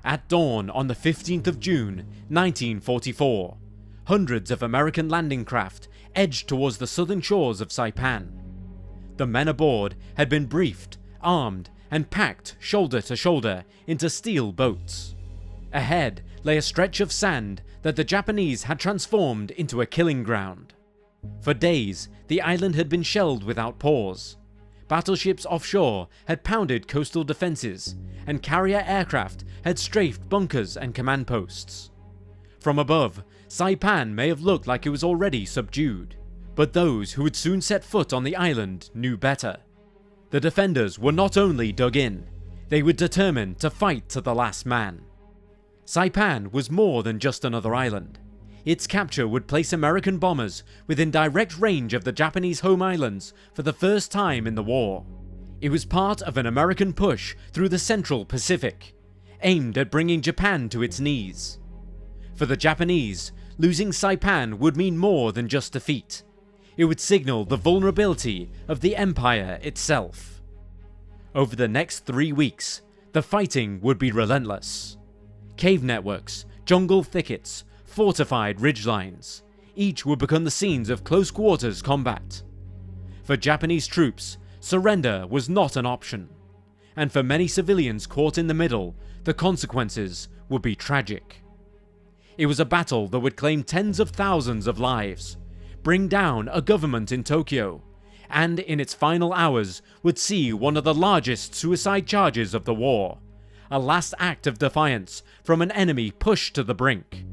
At dawn on the 15th of June 1944, hundreds of American landing craft edged towards the southern shores of Saipan. The men aboard had been briefed, armed, and packed shoulder to shoulder into steel boats. Ahead lay a stretch of sand that the Japanese had transformed into a killing ground. For days, the island had been shelled without pause. Battleships offshore had pounded coastal defences, and carrier aircraft had strafed bunkers and command posts. From above, Saipan may have looked like it was already subdued, but those who would soon set foot on the island knew better. The defenders were not only dug in, they were determined to fight to the last man. Saipan was more than just another island. Its capture would place American bombers within direct range of the Japanese home islands for the first time in the war. It was part of an American push through the Central Pacific, aimed at bringing Japan to its knees. For the Japanese, losing Saipan would mean more than just defeat. It would signal the vulnerability of the empire itself. Over the next 3 weeks, the fighting would be relentless. Cave networks, jungle thickets, fortified ridgelines, each would become the scenes of close quarters combat. For Japanese troops, surrender was not an option, and for many civilians caught in the middle, the consequences would be tragic. It was a battle that would claim tens of thousands of lives, bring down a government in Tokyo, and in its final hours would see one of the largest suicide charges of the war, a last act of defiance from an enemy pushed to the brink.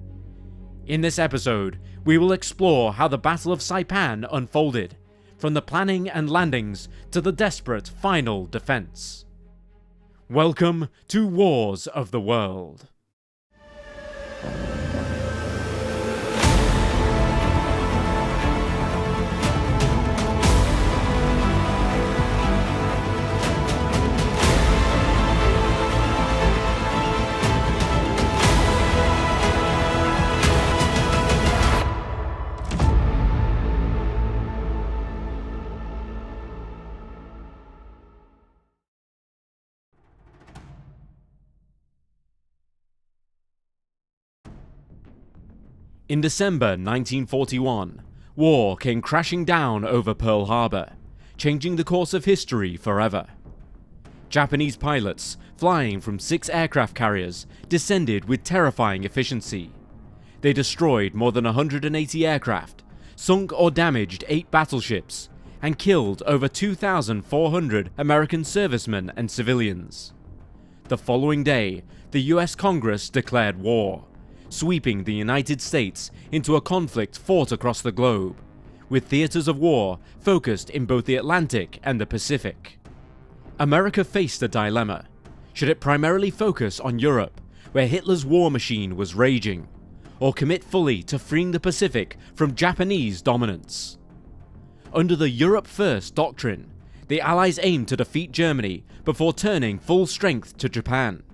In this episode, we will explore how the Battle of Saipan unfolded, from the planning and landings to the desperate final defense. Welcome to Wars of the World. In December 1941, war came crashing down over Pearl Harbor, changing the course of history forever. Japanese pilots, flying from 6 aircraft carriers, descended with terrifying efficiency. They destroyed more than 180 aircraft, sunk or damaged 8 battleships, and killed over 2,400 American servicemen and civilians. The following day, the US Congress declared war, sweeping the United States into a conflict fought across the globe, with theaters of war focused in both the Atlantic and the Pacific. America faced a dilemma. Should it primarily focus on Europe, where Hitler's war machine was raging, or commit fully to freeing the Pacific from Japanese dominance? Under the Europe First doctrine, the Allies aimed to defeat Germany before turning full strength to Japan.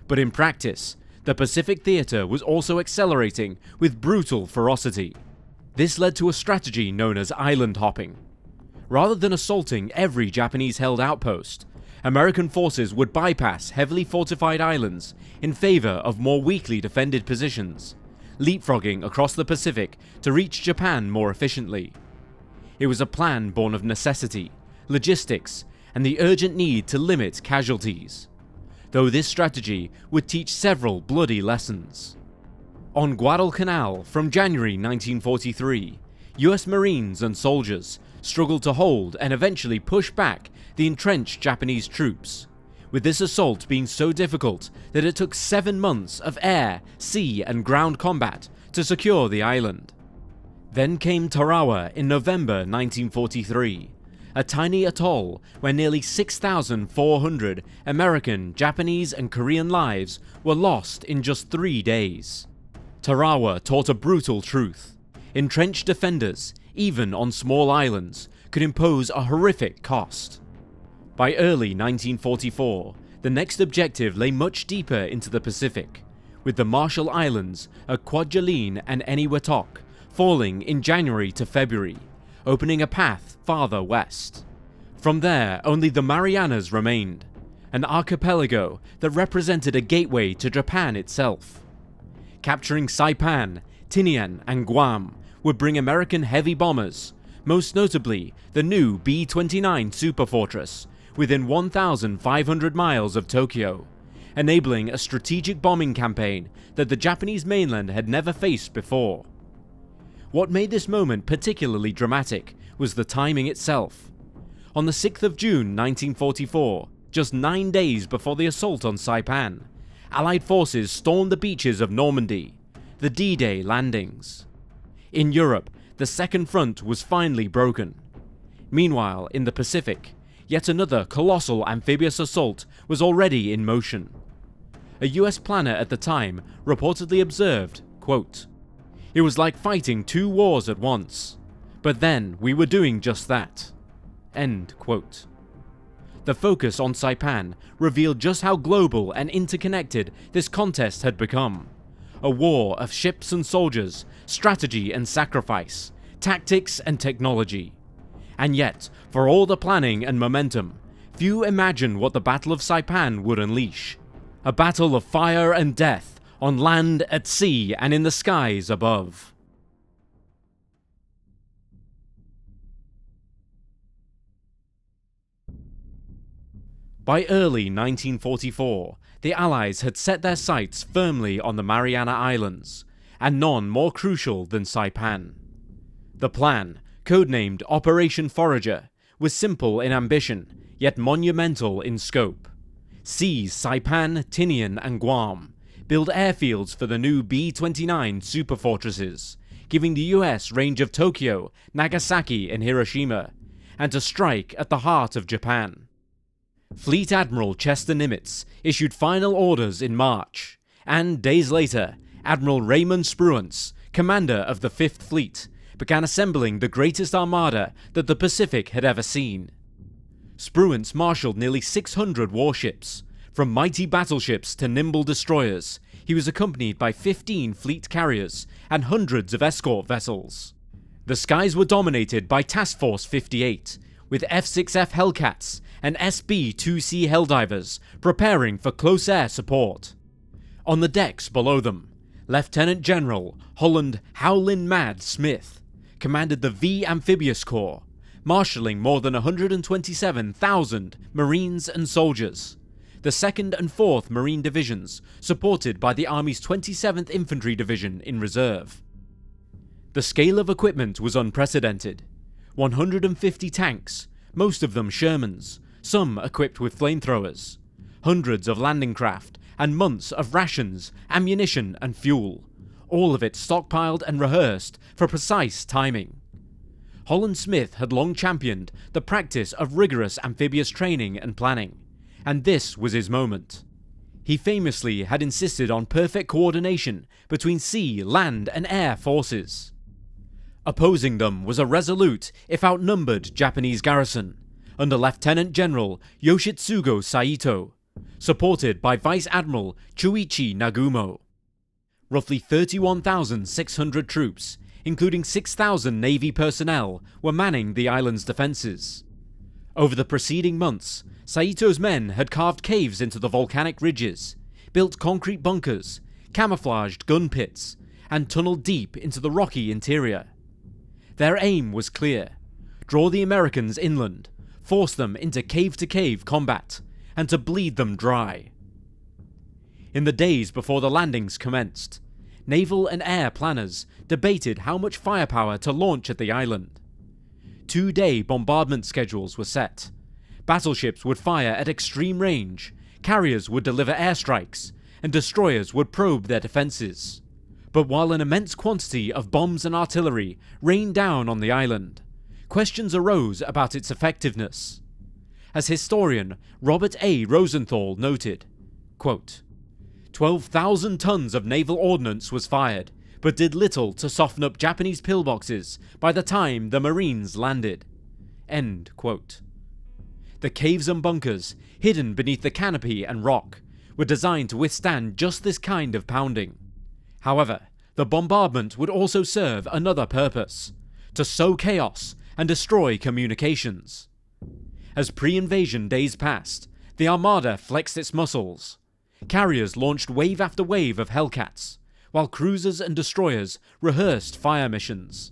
But in practice, the Pacific theater was also accelerating with brutal ferocity. This led to a strategy known as island hopping. Rather than assaulting every Japanese-held outpost, American forces would bypass heavily fortified islands in favor of more weakly defended positions, leapfrogging across the Pacific to reach Japan more efficiently. It was a plan born of necessity, logistics, and the urgent need to limit casualties, though this strategy would teach several bloody lessons. On Guadalcanal from January 1943, US Marines and soldiers struggled to hold and eventually push back the entrenched Japanese troops, with this assault being so difficult that it took 7 months of air, sea and ground combat to secure the island. Then came Tarawa in November 1943, a tiny atoll where nearly 6,400 American, Japanese and Korean lives were lost in just 3 days. Tarawa taught a brutal truth. Entrenched defenders, even on small islands, could impose a horrific cost. By early 1944, the next objective lay much deeper into the Pacific, with the Marshall Islands of Kwajalein and Eniwetok falling in January to February, opening a path farther west. From there, only the Marianas remained, an archipelago that represented a gateway to Japan itself. Capturing Saipan, Tinian, and Guam would bring American heavy bombers, most notably the new B-29 Superfortress, within 1,500 miles of Tokyo, enabling a strategic bombing campaign that the Japanese mainland had never faced before. What made this moment particularly dramatic was the timing itself. On the 6th of June 1944, just 9 days before the assault on Saipan, Allied forces stormed the beaches of Normandy, the D-Day landings. In Europe, the Second Front was finally broken. Meanwhile, in the Pacific, yet another colossal amphibious assault was already in motion. A US planner at the time reportedly observed, quote, "It was like fighting 2 wars at once, but then we were doing just that." End quote. The focus on Saipan revealed just how global and interconnected this contest had become. A war of ships and soldiers, strategy and sacrifice, tactics and technology. And yet, for all the planning and momentum, few imagined what the Battle of Saipan would unleash. A battle of fire and death, on land, at sea, and in the skies above. By early 1944, the Allies had set their sights firmly on the Mariana Islands, and none more crucial than Saipan. The plan, codenamed Operation Forager, was simple in ambition, yet monumental in scope. Seize Saipan, Tinian, and Guam, build airfields for the new B-29 Superfortresses, giving the US range of Tokyo, Nagasaki, and Hiroshima, and to strike at the heart of Japan. Fleet Admiral Chester Nimitz issued final orders in March, and days later, Admiral Raymond Spruance, commander of the 5th Fleet, began assembling the greatest armada that the Pacific had ever seen. Spruance marshaled nearly 600 warships. From mighty battleships to nimble destroyers, he was accompanied by 15 fleet carriers and hundreds of escort vessels. The skies were dominated by Task Force 58, with F-6F Hellcats and SB-2C Helldivers preparing for close air support. On the decks below them, Lieutenant General Holland Howlin' Mad Smith commanded the V Amphibious Corps, marshalling more than 127,000 Marines and soldiers. The 2nd and 4th Marine Divisions, supported by the Army's 27th Infantry Division in reserve. The scale of equipment was unprecedented. 150 tanks, most of them Shermans, some equipped with flamethrowers, hundreds of landing craft, and months of rations, ammunition, and fuel, all of it stockpiled and rehearsed for precise timing. Holland Smith had long championed the practice of rigorous amphibious training and planning, and this was his moment. He famously had insisted on perfect coordination between sea, land, and air forces. Opposing them was a resolute, if outnumbered, Japanese garrison, under Lieutenant General Yoshitsugu Saito, supported by Vice Admiral Chuichi Nagumo. Roughly 31,600 troops, including 6,000 Navy personnel, were manning the island's defences. Over the preceding months, Saito's men had carved caves into the volcanic ridges, built concrete bunkers, camouflaged gun pits, and tunneled deep into the rocky interior. Their aim was clear: draw the Americans inland, force them into cave-to-cave combat, and to bleed them dry. In the days before the landings commenced, naval and air planners debated how much firepower to launch at the island. 2-day bombardment schedules were set. Battleships would fire at extreme range, carriers would deliver airstrikes, and destroyers would probe their defences. But while an immense quantity of bombs and artillery rained down on the island, questions arose about its effectiveness. As historian Robert A. Rosenthal noted, quote, 12,000 tons of naval ordnance was fired, but did little to soften up Japanese pillboxes by the time the Marines landed. End quote. The caves and bunkers, hidden beneath the canopy and rock, were designed to withstand just this kind of pounding. However, the bombardment would also serve another purpose: to sow chaos and destroy communications. As pre-invasion days passed, the Armada flexed its muscles. Carriers launched wave after wave of Hellcats, while cruisers and destroyers rehearsed fire missions.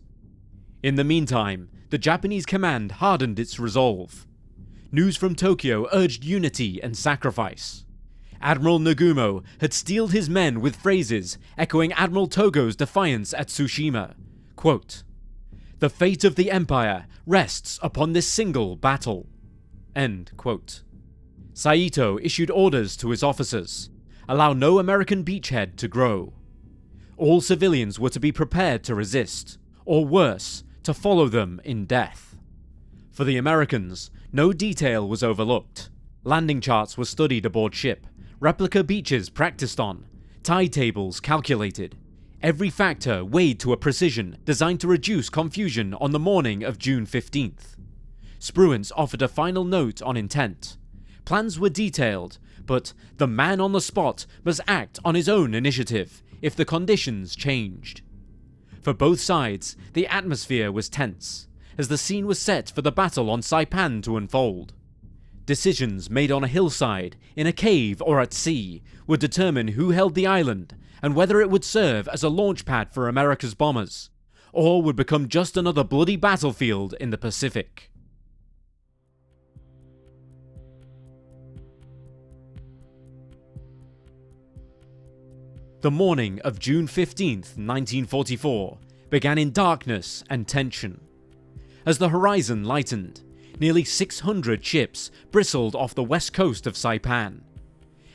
In the meantime, the Japanese command hardened its resolve. News from Tokyo urged unity and sacrifice. Admiral Nagumo had steeled his men with phrases echoing Admiral Togo's defiance at Tsushima. Quote, "The fate of the Empire rests upon this single battle." End quote. Saito issued orders to his officers: allow no American beachhead to grow. All civilians were to be prepared to resist, or worse, to follow them in death. For the Americans, no detail was overlooked. Landing charts were studied aboard ship, replica beaches practiced on, tide tables calculated. Every factor weighed to a precision designed to reduce confusion on the morning of June 15th. Spruance offered a final note on intent. Plans were detailed, but the man on the spot must act on his own initiative if the conditions changed. For both sides, the atmosphere was tense, as the scene was set for the battle on Saipan to unfold. Decisions made on a hillside, in a cave, or at sea would determine who held the island and whether it would serve as a launch pad for America's bombers, or would become just another bloody battlefield in the Pacific. The morning of June 15th, 1944 began in darkness and tension. As the horizon lightened, nearly 600 ships bristled off the west coast of Saipan.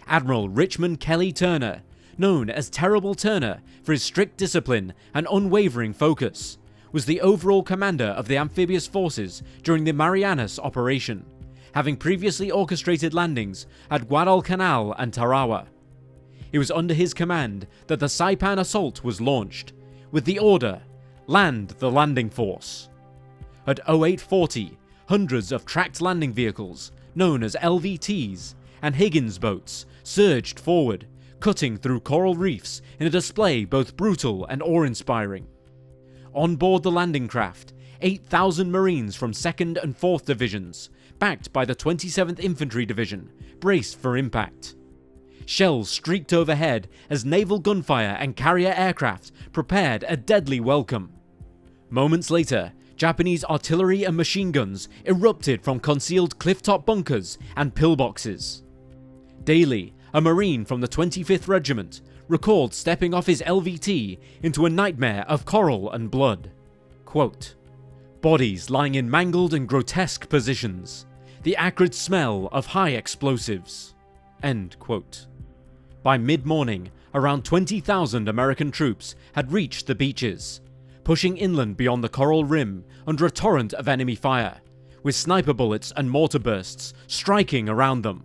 Admiral Richmond Kelly Turner, known as Terrible Turner for his strict discipline and unwavering focus, was the overall commander of the amphibious forces during the Marianas operation, having previously orchestrated landings at Guadalcanal and Tarawa. It was under his command that the Saipan assault was launched, with the order, "Land the landing force." At 0840, hundreds of tracked landing vehicles, known as LVTs, and Higgins boats surged forward, cutting through coral reefs in a display both brutal and awe-inspiring. On board the landing craft, 8,000 Marines from 2nd and 4th Divisions, backed by the 27th Infantry Division, braced for impact. Shells streaked overhead as naval gunfire and carrier aircraft prepared a deadly welcome. Moments later, Japanese artillery and machine guns erupted from concealed clifftop bunkers and pillboxes. Daly, a Marine from the 25th Regiment, recalled stepping off his LVT into a nightmare of coral and blood. Quote, "Bodies lying in mangled and grotesque positions, the acrid smell of high explosives." End quote. By mid-morning, around 20,000 American troops had reached the beaches, pushing inland beyond the coral rim under a torrent of enemy fire, with sniper bullets and mortar bursts striking around them.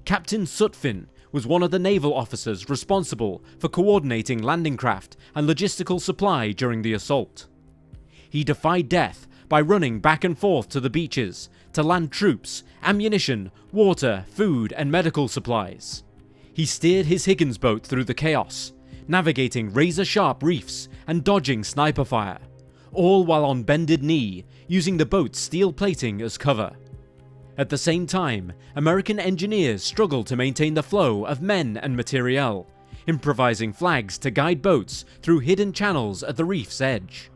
Captain Sutphin was one of the naval officers responsible for coordinating landing craft and logistical supply during the assault. He defied death by running back and forth to the beaches to land troops, ammunition, water, food, and medical supplies. He steered his Higgins boat through the chaos, navigating razor-sharp reefs and dodging sniper fire, all while on bended knee, using the boat's steel plating as cover. At the same time, American engineers struggled to maintain the flow of men and materiel, improvising flags to guide boats through hidden channels at the reef's edge.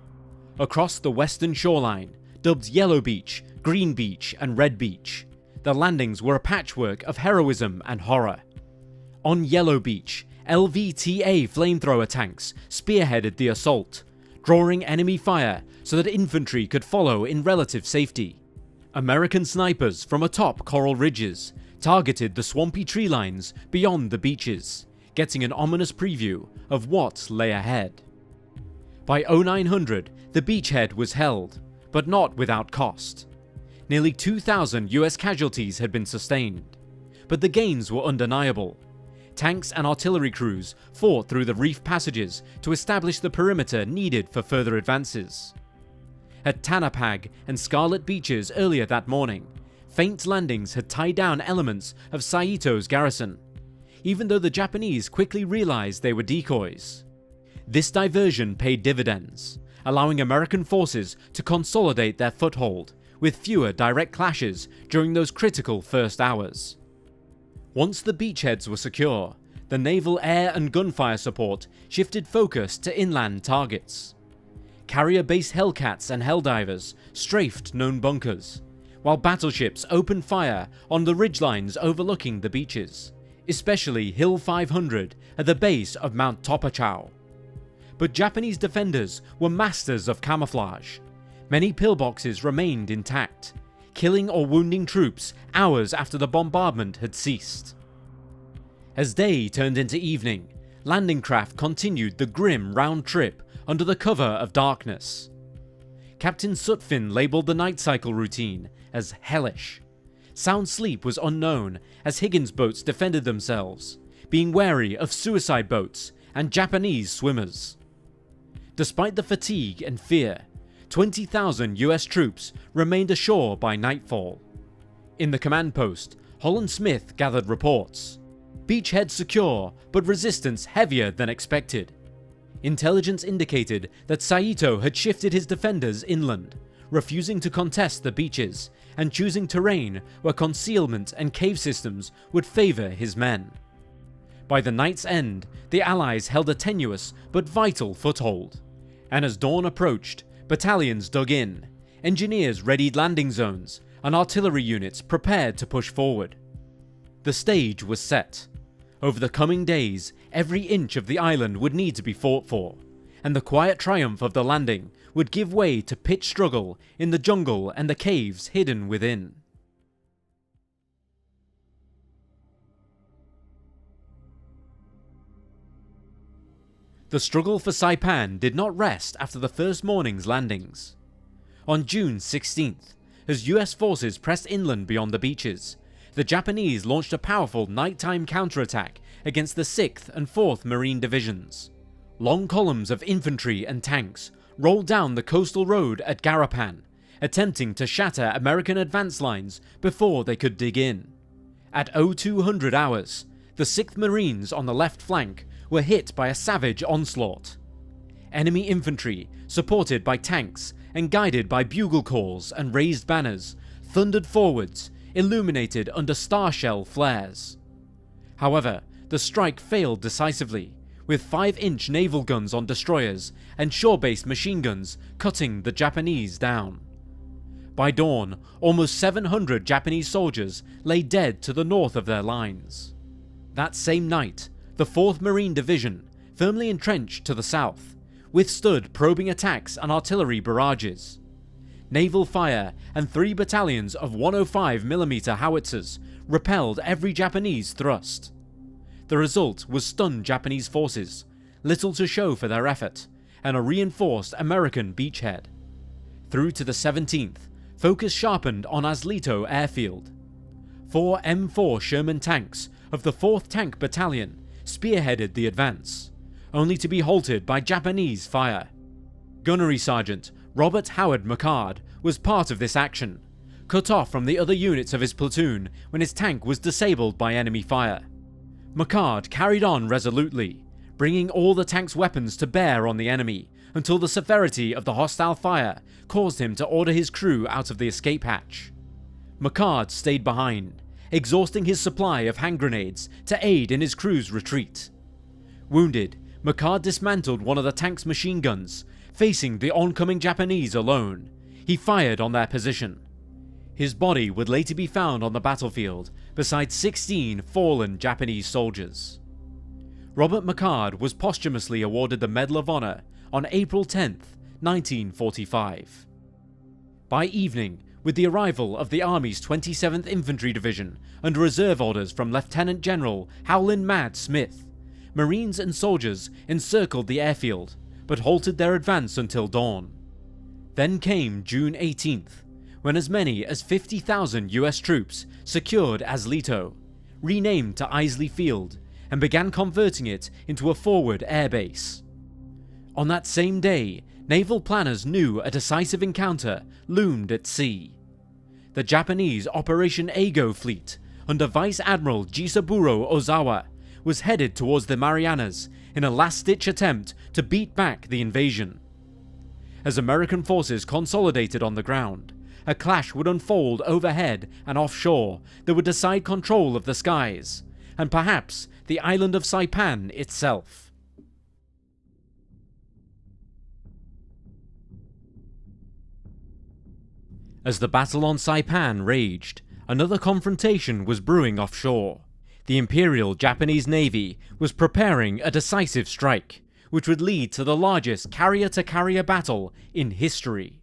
Across the western shoreline, dubbed Yellow Beach, Green Beach, and Red Beach, the landings were a patchwork of heroism and horror. On Yellow Beach, LVTA flamethrower tanks spearheaded the assault, drawing enemy fire so that infantry could follow in relative safety. American snipers from atop coral ridges targeted the swampy tree lines beyond the beaches, getting an ominous preview of what lay ahead. By 0900, the beachhead was held, but not without cost. Nearly 2,000 US casualties had been sustained, but the gains were undeniable. Tanks and artillery crews fought through the reef passages to establish the perimeter needed for further advances. At Tanapag and Scarlet Beaches earlier that morning, faint landings had tied down elements of Saito's garrison, even though the Japanese quickly realized they were decoys. This diversion paid dividends, allowing American forces to consolidate their foothold, with fewer direct clashes during those critical first hours. Once the beachheads were secure, the naval air and gunfire support shifted focus to inland targets. Carrier-based Hellcats and Helldivers strafed known bunkers, while battleships opened fire on the ridgelines overlooking the beaches, especially Hill 500 at the base of Mount Topachau. But Japanese defenders were masters of camouflage. Many pillboxes remained intact, killing or wounding troops hours after the bombardment had ceased. As day turned into evening, landing craft continued the grim round trip under the cover of darkness. Captain Sutphin labelled the night cycle routine as hellish. Sound sleep was unknown as Higgins boats defended themselves, being wary of suicide boats and Japanese swimmers. Despite the fatigue and fear, 20,000 US troops remained ashore by nightfall. In the command post, Holland Smith gathered reports. Beachhead secure, but resistance heavier than expected. Intelligence indicated that Saito had shifted his defenders inland, refusing to contest the beaches and choosing terrain where concealment and cave systems would favour his men. By the night's end, the Allies held a tenuous but vital foothold, and as dawn approached, battalions dug in, engineers readied landing zones, and artillery units prepared to push forward. The stage was set. Over the coming days, every inch of the island would need to be fought for, and the quiet triumph of the landing would give way to pitched struggle in the jungle and the caves hidden within. The struggle for Saipan did not rest after the first morning's landings. On June 16th, as US forces pressed inland beyond the beaches, the Japanese launched a powerful nighttime counterattack against the 6th and 4th Marine Divisions. Long columns of infantry and tanks rolled down the coastal road at Garapan, attempting to shatter American advance lines before they could dig in. At 0200 hours, the 6th Marines on the left flank were hit by a savage onslaught. Enemy infantry, supported by tanks and guided by bugle calls and raised banners, thundered forwards, illuminated under starshell flares. However, the strike failed decisively, with 5-inch naval guns on destroyers and shore-based machine guns cutting the Japanese down. By dawn, almost 700 Japanese soldiers lay dead to the north of their lines. That same night, the 4th Marine Division, firmly entrenched to the south, withstood probing attacks and artillery barrages. Naval fire and 3 battalions of 105mm howitzers repelled every Japanese thrust. The result was stunned Japanese forces, little to show for their effort, and a reinforced American beachhead. Through to the 17th, focus sharpened on Aslito airfield. 4 M4 Sherman tanks of the 4th Tank Battalion spearheaded the advance, only to be halted by Japanese fire. Gunnery Sergeant Robert Howard McCard was part of this action, cut off from the other units of his platoon when his tank was disabled by enemy fire. McCard carried on resolutely, bringing all the tank's weapons to bear on the enemy until the severity of the hostile fire caused him to order his crew out of the escape hatch. McCard stayed behind, exhausting his supply of hand grenades to aid in his crew's retreat. Wounded, McCard dismantled one of the tank's machine guns. Facing the oncoming Japanese alone, he fired on their position. His body would later be found on the battlefield beside 16 fallen Japanese soldiers. Robert McCard was posthumously awarded the Medal of Honor on April 10, 1945. By evening, with the arrival of the Army's 27th Infantry Division under reserve orders from Lieutenant General Howland Mad Smith, Marines and soldiers encircled the airfield, but halted their advance until dawn. Then came June 18th, when as many as 50,000 US troops secured Aslito, renamed to Isley Field, and began converting it into a forward airbase. On that same day, naval planners knew a decisive encounter loomed at sea. The Japanese Operation Eigo fleet, under Vice Admiral Jisaburo Ozawa, was headed towards the Marianas in a last-ditch attempt to beat back the invasion. As American forces consolidated on the ground, a clash would unfold overhead and offshore that would decide control of the skies, and perhaps the island of Saipan itself. As the battle on Saipan raged, another confrontation was brewing offshore. The Imperial Japanese Navy was preparing a decisive strike, which would lead to the largest carrier-to-carrier battle in history.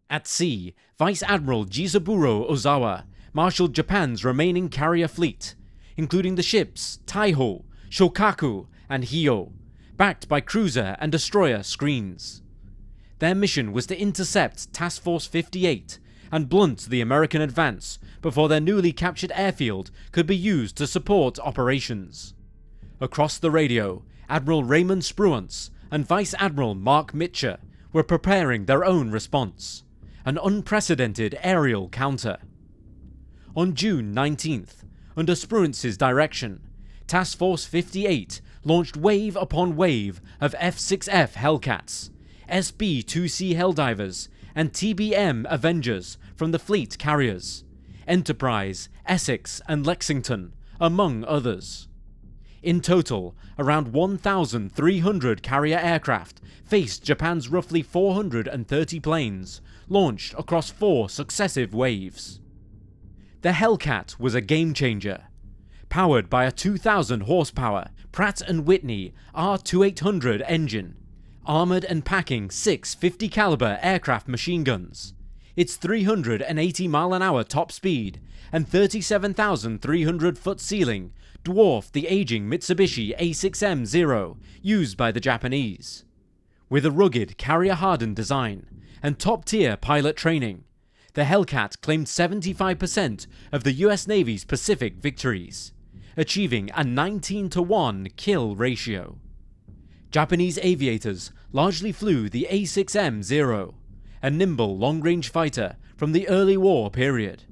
At sea, Vice Admiral Jizaburo Ozawa marshaled Japan's remaining carrier fleet, including the ships Taiho, Shokaku, and Hio, backed by cruiser and destroyer screens. Their mission was to intercept Task Force 58 and blunt the American advance before their newly captured airfield could be used to support operations. Across the radio, Admiral Raymond Spruance and Vice Admiral Mark Mitcher were preparing their own response, an unprecedented aerial counter. On June 19th, under Spruance's direction, Task Force 58 launched wave upon wave of F-6F Hellcats, SB-2C Helldivers, and TBM Avengers from the fleet carriers, Enterprise, Essex, and Lexington, among others. In total, around 1,300 carrier aircraft faced Japan's roughly 430 planes, launched across 4 successive waves. The Hellcat was a game-changer. Powered by a 2,000 horsepower Pratt & Whitney R2800 engine, armoured and packing 6 50 caliber aircraft machine guns, its 380 mph top speed and 37,300 foot ceiling dwarfed the aging Mitsubishi A6M0 used by the Japanese. With a rugged carrier-hardened design and top-tier pilot training, the Hellcat claimed 75% of the US Navy's Pacific victories, achieving a 19-to-1 kill ratio. Japanese aviators largely flew the A6M0, a nimble long-range fighter from the early war period,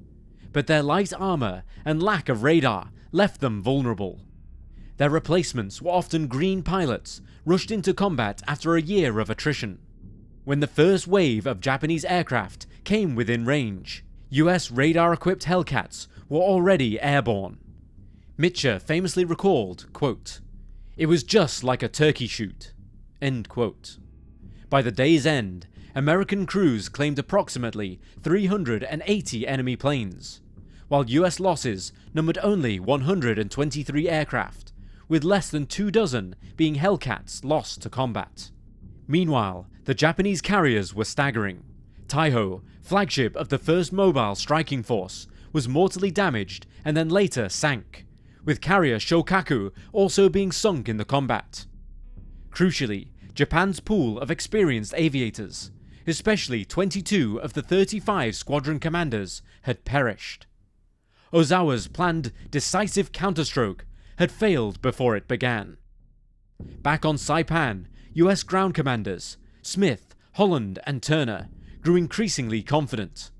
but their light armour and lack of radar left them vulnerable. Their replacements were often green pilots rushed into combat after a year of attrition. When the first wave of Japanese aircraft came within range, US radar-equipped Hellcats were already airborne. Mitcher famously recalled, quote, "It was just like a turkey shoot." End quote. By the day's end, American crews claimed approximately 380 enemy planes, while US losses numbered only 123 aircraft, with less than 24 being Hellcats lost to combat. Meanwhile, the Japanese carriers were staggering. Taiho, flagship of the 1st Mobile Striking Force, was mortally damaged and then later sank, with carrier Shokaku also being sunk in the combat. Crucially, Japan's pool of experienced aviators, especially 22 of the 35 squadron commanders, had perished. Ozawa's planned decisive counterstroke had failed before it began. Back on Saipan, US ground commanders Smith, Holland, and Turner grew increasingly confident.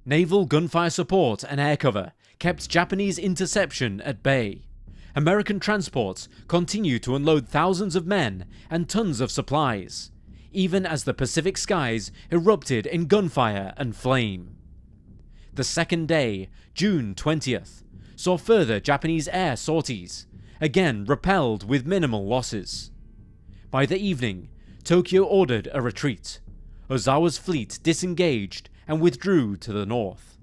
Naval gunfire support and air cover kept Japanese interception at bay. American transports continued to unload thousands of men and tons of supplies, even as the Pacific skies erupted in gunfire and flame. The second day, June 20th, saw further Japanese air sorties, again repelled with minimal losses. By the evening, Tokyo ordered a retreat. Ozawa's fleet disengaged and withdrew to the north.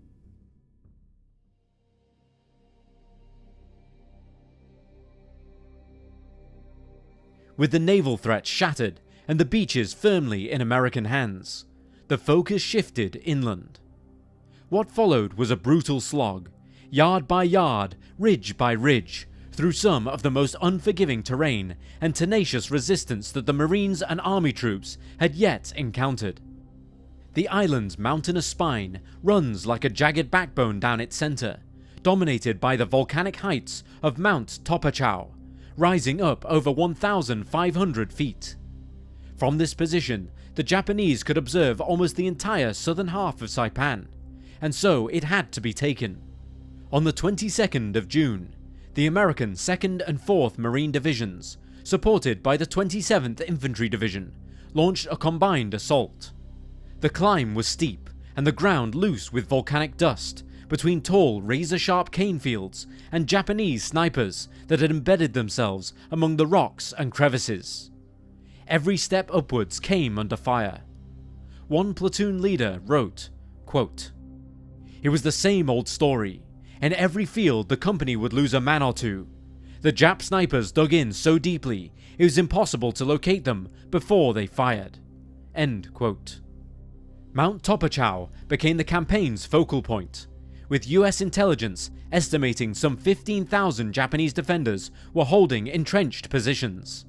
With the naval threat shattered and the beaches firmly in American hands, the focus shifted inland. What followed was a brutal slog, yard by yard, ridge by ridge, through some of the most unforgiving terrain and tenacious resistance that the Marines and Army troops had yet encountered. The island's mountainous spine runs like a jagged backbone down its centre, dominated by the volcanic heights of Mount Topachau, rising up over 1,500 feet. From this position, the Japanese could observe almost the entire southern half of Saipan, and so it had to be taken. On the 22nd of June, the American 2nd and 4th Marine Divisions, supported by the 27th Infantry Division, launched a combined assault. The climb was steep, and the ground loose with volcanic dust between tall, razor-sharp cane fields and Japanese snipers that had embedded themselves among the rocks and crevices. Every step upwards came under fire. One platoon leader wrote, quote, "It was the same old story. In every field the company would lose a man or two. The Jap snipers dug in so deeply it was impossible to locate them before they fired." End quote. Mount Topachau became the campaign's focal point, with US intelligence estimating some 15,000 Japanese defenders were holding entrenched positions.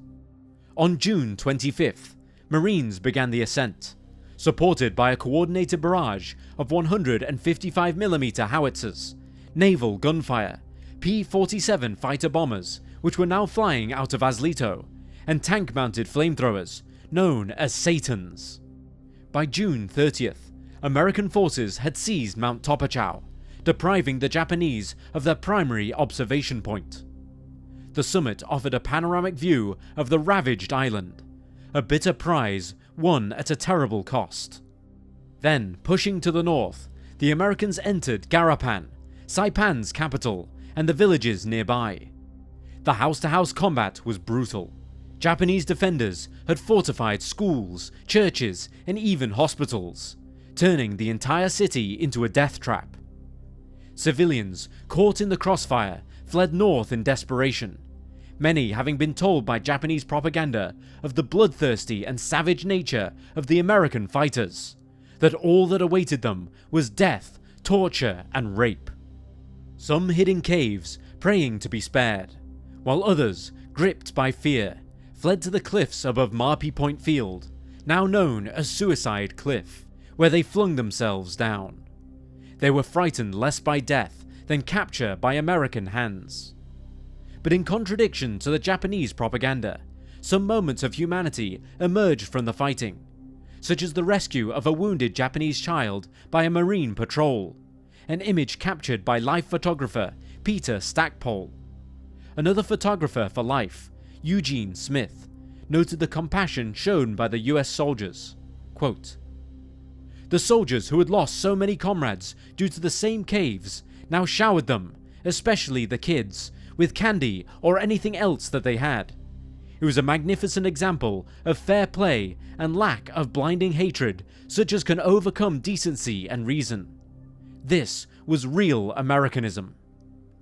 On June 25th, Marines began the ascent, supported by a coordinated barrage of 155mm howitzers, naval gunfire, P-47 fighter bombers, which were now flying out of Xdigital, and tank-mounted flamethrowers, known as Satans. By June 30th, American forces had seized Mount Topachau, depriving the Japanese of their primary observation point. The summit offered a panoramic view of the ravaged island, a bitter prize won at a terrible cost. Then, pushing to the north, the Americans entered Garapan, Saipan's capital, and the villages nearby. The house-to-house combat was brutal. Japanese defenders had fortified schools, churches, and even hospitals, turning the entire city into a death trap. Civilians, caught in the crossfire, fled north in desperation, many having been told by Japanese propaganda of the bloodthirsty and savage nature of the American fighters, that all that awaited them was death, torture, and rape. Some hid in caves, praying to be spared, while others, gripped by fear, fled to the cliffs above Marpy Point Field, now known as Suicide Cliff, where they flung themselves down. They were frightened less by death than capture by American hands. But in contradiction to the Japanese propaganda, some moments of humanity emerged from the fighting, such as the rescue of a wounded Japanese child by a Marine patrol, an image captured by life photographer Peter Stackpole. Another photographer for life, Eugene Smith, noted the compassion shown by the US soldiers. Quote, "The soldiers who had lost so many comrades due to the same caves now showered them, especially the kids, with candy or anything else that they had. It was a magnificent example of fair play and lack of blinding hatred such as can overcome decency and reason. This was real Americanism."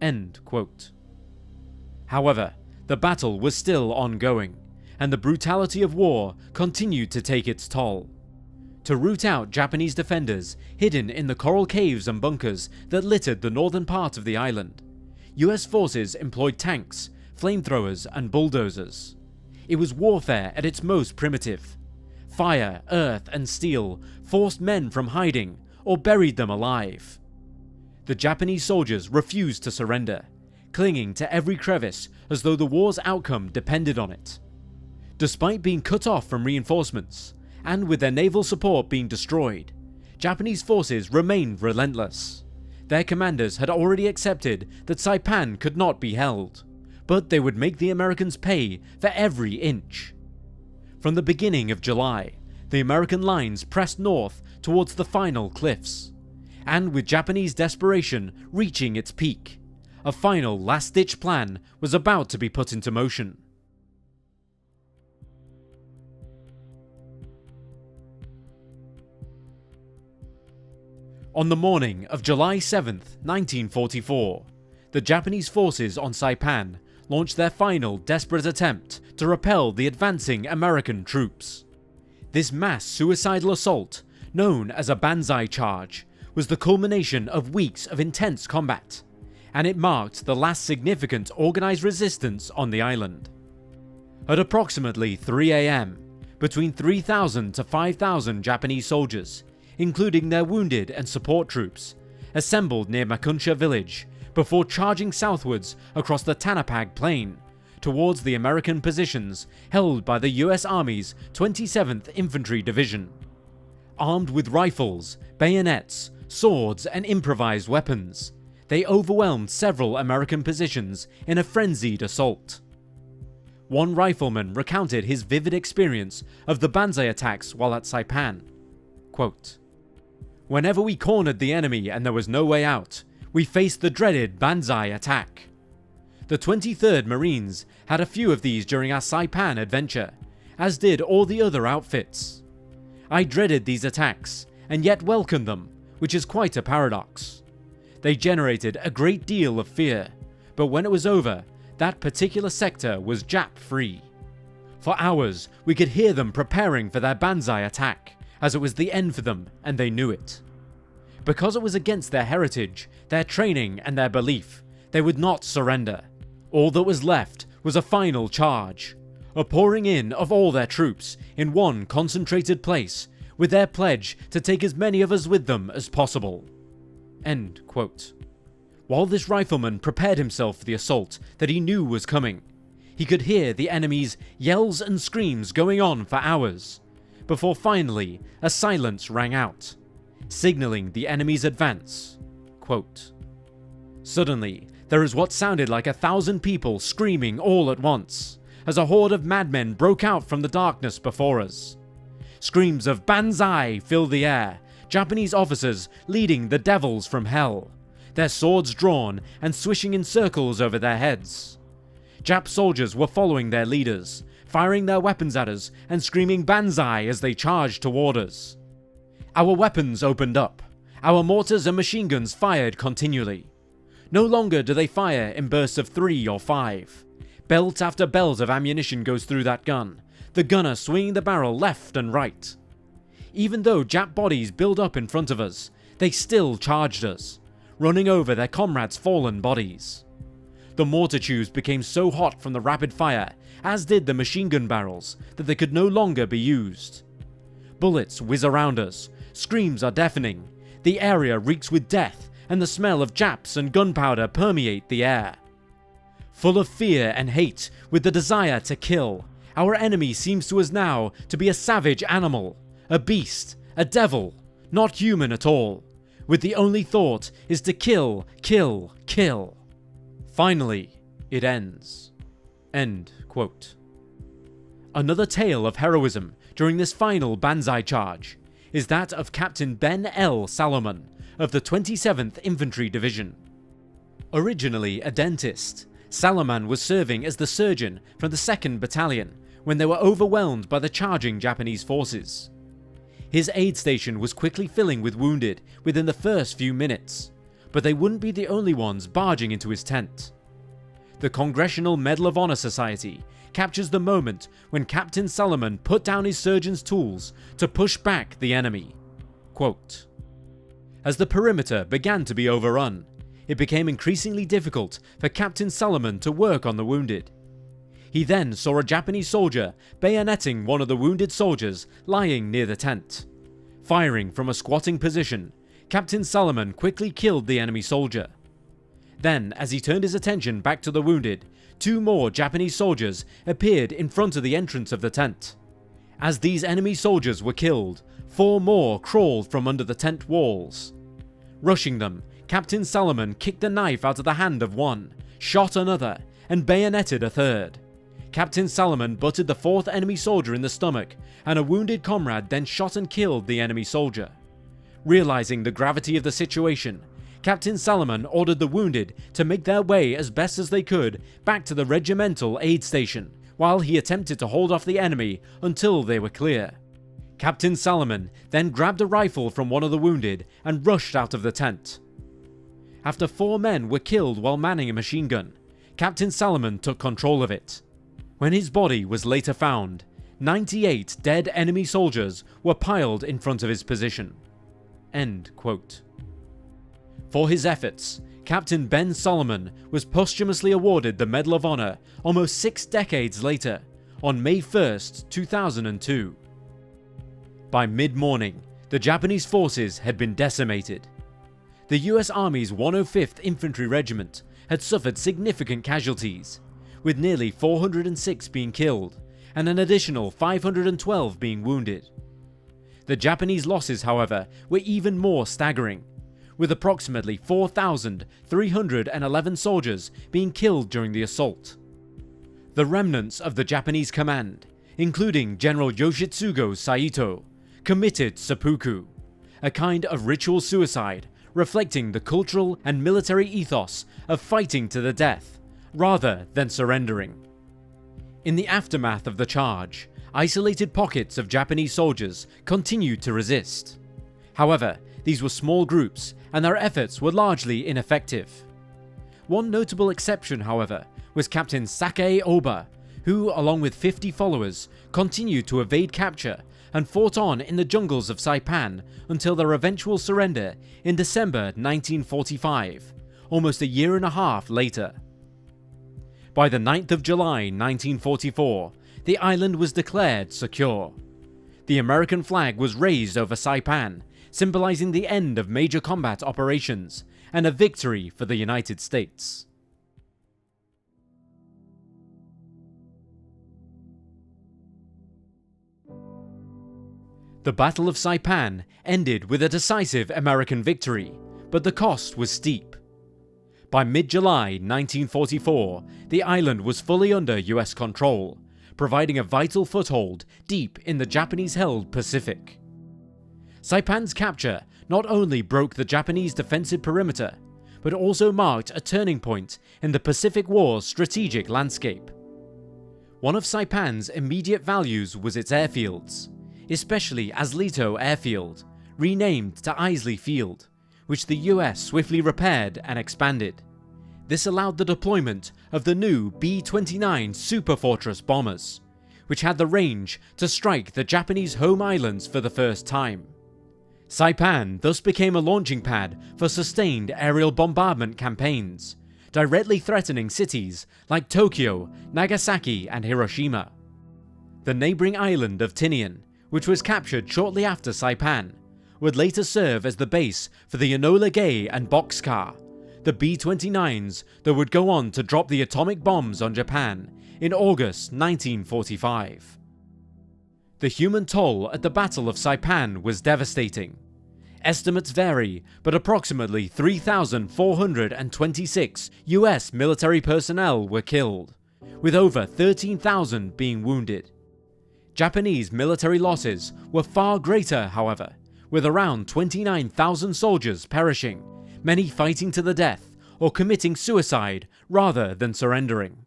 End quote. However, the battle was still ongoing, and the brutality of war continued to take its toll. To root out Japanese defenders hidden in the coral caves and bunkers that littered the northern part of the island, US forces employed tanks, flamethrowers, and bulldozers. It was warfare at its most primitive. Fire, earth, and steel forced men from hiding or buried them alive. The Japanese soldiers refused to surrender, clinging to every crevice as though the war's outcome depended on it. Despite being cut off from reinforcements, and with their naval support being destroyed, Japanese forces remained relentless. Their commanders had already accepted that Saipan could not be held, but they would make the Americans pay for every inch. From the beginning of July, the American lines pressed north towards the final cliffs, and with Japanese desperation reaching its peak, a final last-ditch plan was about to be put into motion. On the morning of July 7th, 1944, the Japanese forces on Saipan launched their final desperate attempt to repel the advancing American troops. This mass suicidal assault, known as a Banzai Charge, was the culmination of weeks of intense combat, and it marked the last significant organized resistance on the island. At approximately 3 AM, between 3,000 to 5,000 Japanese soldiers, including their wounded and support troops, assembled near Makunsha village before charging southwards across the Tanapag Plain towards the American positions held by the US Army's 27th Infantry Division. Armed with rifles, bayonets, swords, and improvised weapons, they overwhelmed several American positions in a frenzied assault. One rifleman recounted his vivid experience of the Banzai attacks while at Saipan. Quote, Whenever we cornered the enemy and there was no way out, we faced the dreaded Banzai attack. The 23rd Marines had a few of these during our Saipan adventure, as did all the other outfits. I dreaded these attacks, and yet welcomed them, which is quite a paradox. They generated a great deal of fear, but when it was over, that particular sector was Jap free. For hours, we could hear them preparing for their Banzai attack, as it was the end for them, and they knew it. Because it was against their heritage, their training, and their belief, they would not surrender. All that was left was a final charge, a pouring in of all their troops in one concentrated place, with their pledge to take as many of us with them as possible." End quote. While this rifleman prepared himself for the assault that he knew was coming, he could hear the enemy's yells and screams going on for hours, before finally a silence rang out, signaling the enemy's advance. Quote, "Suddenly, there is what sounded like 1,000 people screaming all at once, as a horde of madmen broke out from the darkness before us. Screams of Banzai filled the air, Japanese officers leading the devils from hell, their swords drawn and swishing in circles over their heads. Jap soldiers were following their leaders, firing their weapons at us and screaming Banzai as they charged toward us. Our weapons opened up. Our mortars and machine guns fired continually. No longer do they fire in bursts of 3 or 5. Belt after belt of ammunition goes through that gun, the gunner swinging the barrel left and right. Even though Jap bodies build up in front of us, they still charged us, running over their comrades' fallen bodies. The mortar tubes became so hot from the rapid fire, as did the machine gun barrels, that they could no longer be used. Bullets whiz around us, screams are deafening, the area reeks with death, and the smell of Japs and gunpowder permeate the air. Full of fear and hate, with the desire to kill, our enemy seems to us now to be a savage animal, a beast, a devil, not human at all, with the only thought is to kill, kill, kill. Finally, it ends." End quote. Another tale of heroism during this final Banzai charge is that of Captain Ben L. Salomon of the 27th Infantry Division. Originally a dentist, Salomon was serving as the surgeon from the 2nd Battalion when they were overwhelmed by the charging Japanese forces. His aid station was quickly filling with wounded within the first few minutes, but they wouldn't be the only ones barging into his tent. The Congressional Medal of Honor Society captures the moment when Captain Salomon put down his surgeon's tools to push back the enemy. Quote, "As the perimeter began to be overrun, it became increasingly difficult for Captain Salomon to work on the wounded. He then saw a Japanese soldier bayoneting one of the wounded soldiers lying near the tent. Firing from a squatting position, Captain Salomon quickly killed the enemy soldier. Then, as he turned his attention back to the wounded, 2 more Japanese soldiers appeared in front of the entrance of the tent. As these enemy soldiers were killed, 4 more crawled from under the tent walls. Rushing them, Captain Salomon kicked the knife out of the hand of one, shot another, and bayoneted a third. Captain Salomon butted the 4th enemy soldier in the stomach, and a wounded comrade then shot and killed the enemy soldier. Realizing the gravity of the situation, Captain Salomon ordered the wounded to make their way as best as they could back to the regimental aid station, while he attempted to hold off the enemy until they were clear. Captain Salomon then grabbed a rifle from one of the wounded and rushed out of the tent. After 4 men were killed while manning a machine gun, Captain Salomon took control of it. When his body was later found, 98 dead enemy soldiers were piled in front of his position." End quote. For his efforts, Captain Ben Salomon was posthumously awarded the Medal of Honor almost 6 decades later, on May 1st, 2002. By mid-morning, the Japanese forces had been decimated. The US Army's 105th Infantry Regiment had suffered significant casualties, with nearly 406 being killed and an additional 512 being wounded. The Japanese losses, however, were even more staggering, with approximately 4,311 soldiers being killed during the assault. The remnants of the Japanese command, including General Yoshitsugu Saito, committed seppuku, a kind of ritual suicide reflecting the cultural and military ethos of fighting to the death rather than surrendering. In the aftermath of the charge, isolated pockets of Japanese soldiers continued to resist. However, these were small groups and their efforts were largely ineffective. One notable exception, however, was Captain Sakae Oba, who, along with 50 followers, continued to evade capture and fought on in the jungles of Saipan until their eventual surrender in December 1945, almost a year and a half later. By the 9th of July 1944, the island was declared secure. The American flag was raised over Saipan, symbolizing the end of major combat operations and a victory for the United States. The Battle of Saipan ended with a decisive American victory, but the cost was steep. By mid-July 1944, the island was fully under US control, providing a vital foothold deep in the Japanese-held Pacific. Saipan's capture not only broke the Japanese defensive perimeter, but also marked a turning point in the Pacific War's strategic landscape. One of Saipan's immediate values was its airfields, especially Aslito Airfield, renamed to Isley Field, which the US swiftly repaired and expanded. This allowed the deployment of the new B-29 Superfortress bombers, which had the range to strike the Japanese home islands for the first time. Saipan thus became a launching pad for sustained aerial bombardment campaigns, directly threatening cities like Tokyo, Nagasaki, and Hiroshima. The neighbouring island of Tinian, which was captured shortly after Saipan, would later serve as the base for the Enola Gay and Boxcar, the B-29s that would go on to drop the atomic bombs on Japan in August 1945. The human toll at the Battle of Saipan was devastating. Estimates vary, but approximately 3,426 US military personnel were killed, with over 13,000 being wounded. Japanese military losses were far greater, however, with around 29,000 soldiers perishing, many fighting to the death or committing suicide rather than surrendering.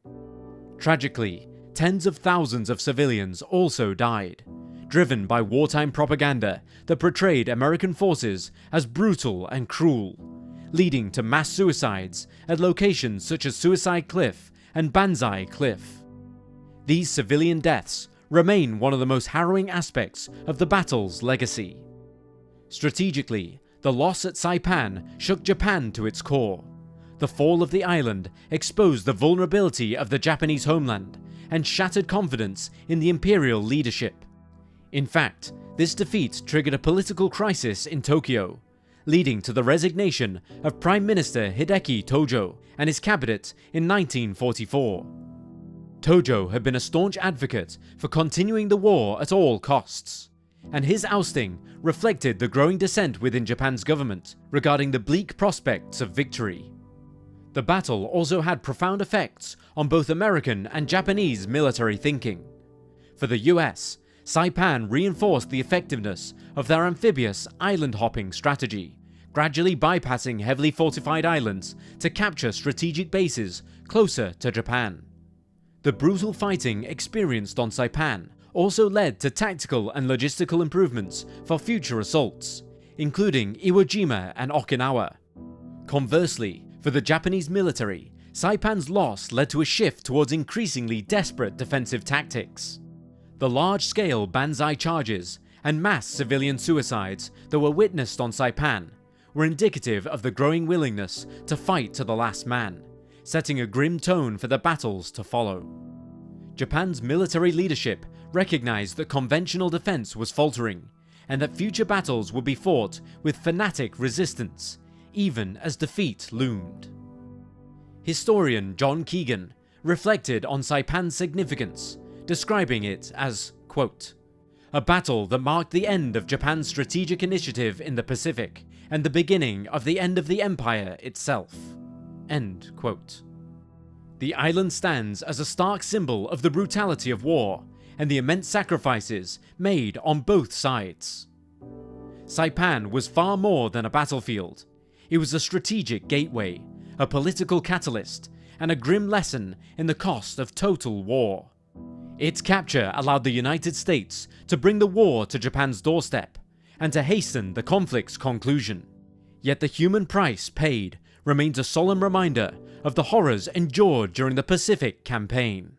Tragically, tens of thousands of civilians also died, driven by wartime propaganda that portrayed American forces as brutal and cruel, leading to mass suicides at locations such as Suicide Cliff and Banzai Cliff. These civilian deaths remain one of the most harrowing aspects of the battle's legacy. Strategically, the loss at Saipan shook Japan to its core. The fall of the island exposed the vulnerability of the Japanese homeland and shattered confidence in the imperial leadership. In fact, this defeat triggered a political crisis in Tokyo, leading to the resignation of Prime Minister Hideki Tojo and his cabinet in 1944. Tojo had been a staunch advocate for continuing the war at all costs, and his ousting reflected the growing dissent within Japan's government regarding the bleak prospects of victory. The battle also had profound effects on both American and Japanese military thinking. For the US, Saipan reinforced the effectiveness of their amphibious island-hopping strategy, gradually bypassing heavily fortified islands to capture strategic bases closer to Japan. The brutal fighting experienced on Saipan also led to tactical and logistical improvements for future assaults, including Iwo Jima and Okinawa. Conversely, for the Japanese military, Saipan's loss led to a shift towards increasingly desperate defensive tactics. The large-scale Banzai charges and mass civilian suicides that were witnessed on Saipan were indicative of the growing willingness to fight to the last man, setting a grim tone for the battles to follow. Japan's military leadership recognized that conventional defense was faltering, and that future battles would be fought with fanatic resistance, even as defeat loomed. Historian John Keegan reflected on Saipan's significance, describing it as, quote, "a battle that marked the end of Japan's strategic initiative in the Pacific and the beginning of the end of the empire itself." End quote. The island stands as a stark symbol of the brutality of war and the immense sacrifices made on both sides. Saipan was far more than a battlefield. It was a strategic gateway, a political catalyst, and a grim lesson in the cost of total war. Its capture allowed the United States to bring the war to Japan's doorstep and to hasten the conflict's conclusion. Yet the human price paid remains a solemn reminder of the horrors endured during the Pacific Campaign.